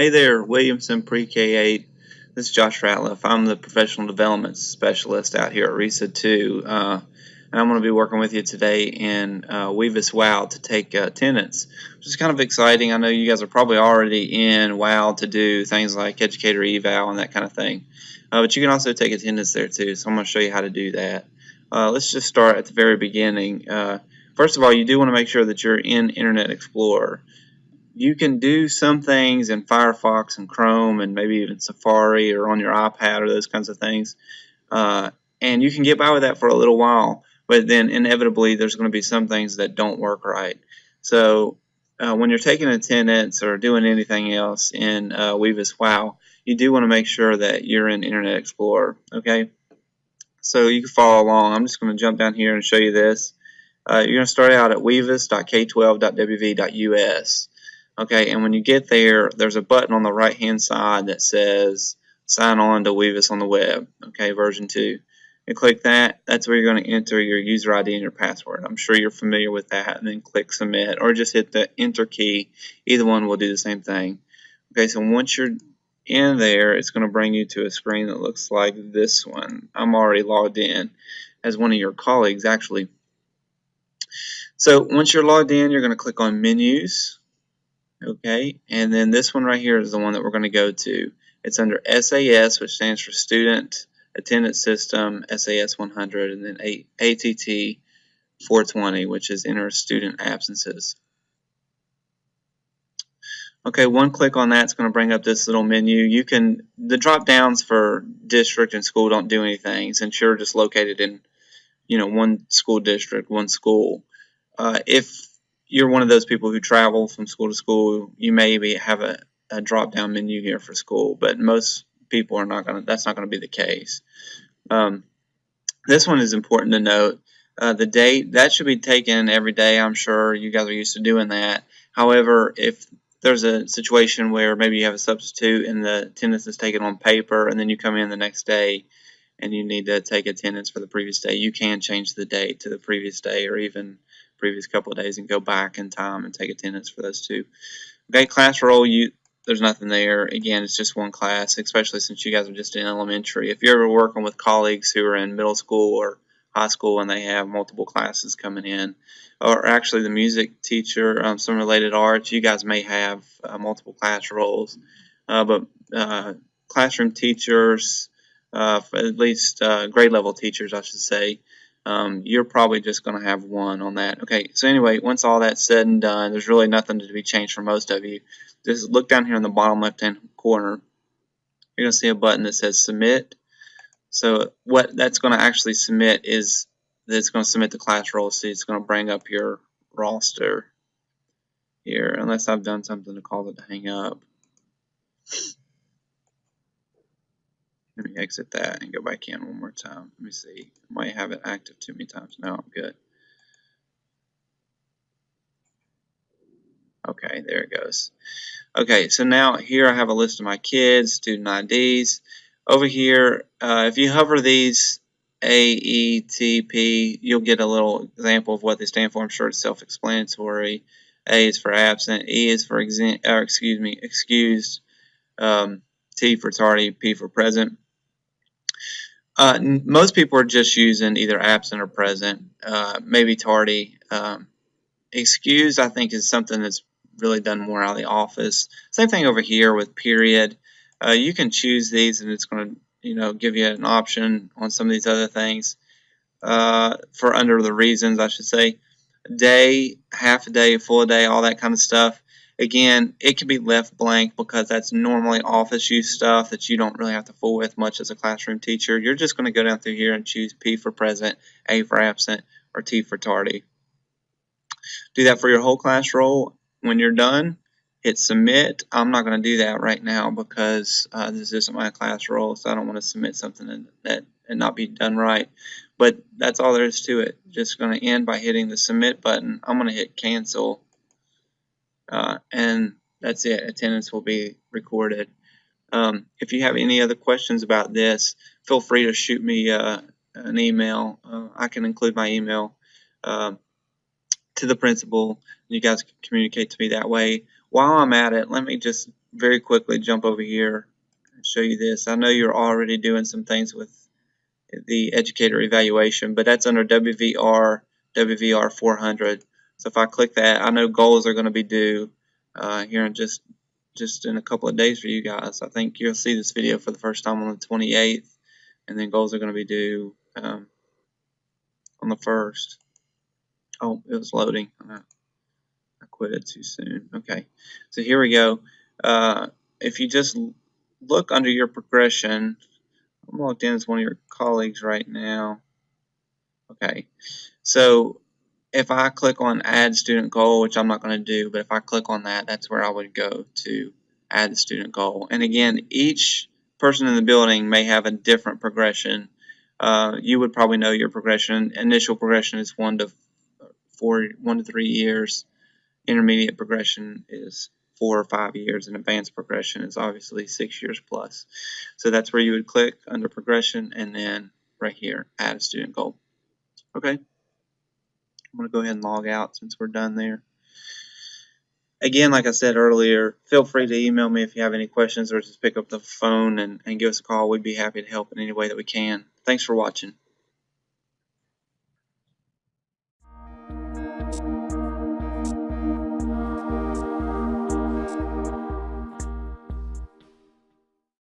Hey there, Williamson Pre-K8. This is Josh Ratliff. I'm the Professional Development Specialist out here at RESA 2. And I'm going to be working with you today in Wveis WOW to take attendance, which is kind of exciting. I know you guys are probably already in WOW to do things like educator eval and that kind of thing. But you can also take attendance there too, so I'm going to show you how to do that. Let's just start at the very beginning. First of all, you do want to make sure that you're in Internet Explorer. You can do some things in Firefox and Chrome and maybe even Safari or on your iPad or those kinds of things. And you can get by with that for a little while, but then inevitably there's going to be some things that don't work right. So when you're taking attendance or doing anything else in Wveis WOW, you do want to make sure that you're in Internet Explorer, okay? So you can follow along. I'm just going to jump down here and show you this. You're going to start out at wveis.k12.wv.us. Okay, and when you get there, there's a button on the right-hand side that says sign on to Wveis on the web, okay, version 2. You click that, that's where you're going to enter your user ID and your password. I'm sure you're familiar with that, and then click submit, or just hit the enter key. Either one will do the same thing. Okay, so once you're in there, it's going to bring you to a screen that looks like this one. I'm already logged in as one of your colleagues, actually. So once you're logged in, you're going to click on menus. Okay, and then this one right here is the one that we're going to go to. It's under SAS, which stands for Student Attendance System, SAS 100, and then ATT.420, which is Enter Student Absences. Okay, one click on that's going to bring up this little menu. The drop downs for district and school don't do anything since you're just located in, one school district, one school. If you're one of those people who travel from school to school, you maybe have a drop-down menu here for school, but most people are not going to. That's not going to be the case. This one is important to note. The date, that should be taken every day. I'm sure you guys are used to doing that. However, if there's a situation where maybe you have a substitute and the attendance is taken on paper, and then you come in the next day and you need to take attendance for the previous day, you can change the date to the previous day or even previous couple of days and go back in time and take attendance for those two. Okay, class roll, there's nothing there. Again, it's just one class, especially since you guys are just in elementary. If you're ever working with colleagues who are in middle school or high school and they have multiple classes coming in, or actually the music teacher, some related arts, you guys may have multiple class rolls. But classroom teachers, at least grade level teachers, I should say, you're probably just going to have one on that. Okay, so anyway, once all that's said and done, there's really nothing to be changed for most of you. Just look down here in the bottom left-hand corner. You're going to see a button that says Submit. So what that's going to actually submit is that it's going to submit the class roll. So it's going to bring up your roster here, unless I've done something to cause it to hang up. Let me exit that and go back in one more time. Let me see. I might have it active too many times. No, I'm good. Okay, there it goes. Okay, so now here I have a list of my kids, student IDs. Over here, if you hover these A, E, T, P, you'll get a little example of what they stand for. I'm sure it's self-explanatory. A is for absent, E is for excused, T for tardy, P for present. Most people are just using either absent or present, maybe tardy. Excused, I think, is something that's really done more out of the office. Same thing over here with period. You can choose these, and it's going to, give you an option on some of these other things. For under the reasons, I should say, day, half a day, full day, all that kind of stuff. Again, it can be left blank because that's normally office use stuff that you don't really have to fool with much as a classroom teacher. You're just going to go down through here and choose P for present, A for absent, or T for tardy. Do that for your whole class roll. When you're done, hit submit. I'm not going to do that right now because this isn't my class roll, so I don't want to submit something that and not be done right. But that's all there is to it. Just going to end by hitting the submit button. I'm going to hit cancel. And that's it. Attendance will be recorded. If you have any other questions about this, feel free to shoot me an email. I can include my email to the principal. You guys can communicate to me that way. While I'm at it, let me just very quickly jump over here and show you this. I know you're already doing some things with the educator evaluation, but that's under WVR 400. So if I click that, I know goals are going to be due here in just in a couple of days for you guys. I think you'll see this video for the first time on the 28th, and then goals are going to be due on the 1st. Oh, it was loading. I quit it too soon. Okay, so here we go. If you just look under your progression, I'm logged in as one of your colleagues right now. Okay, so if I click on add student goal, which I'm not going to do, but if I click on that, that's where I would go to add the student goal. And again, each person in the building may have a different progression. You would probably know your progression. Initial progression is 1 to 3 years. Intermediate progression is 4 or 5 years, and advanced progression is obviously 6 years plus. So that's where you would click under progression, and then right here, add a student goal. Okay, I'm going to go ahead and log out since we're done there. Again, like I said earlier, feel free to email me if you have any questions, or just pick up the phone and give us a call. We'd be happy to help in any way that we can. Thanks for watching.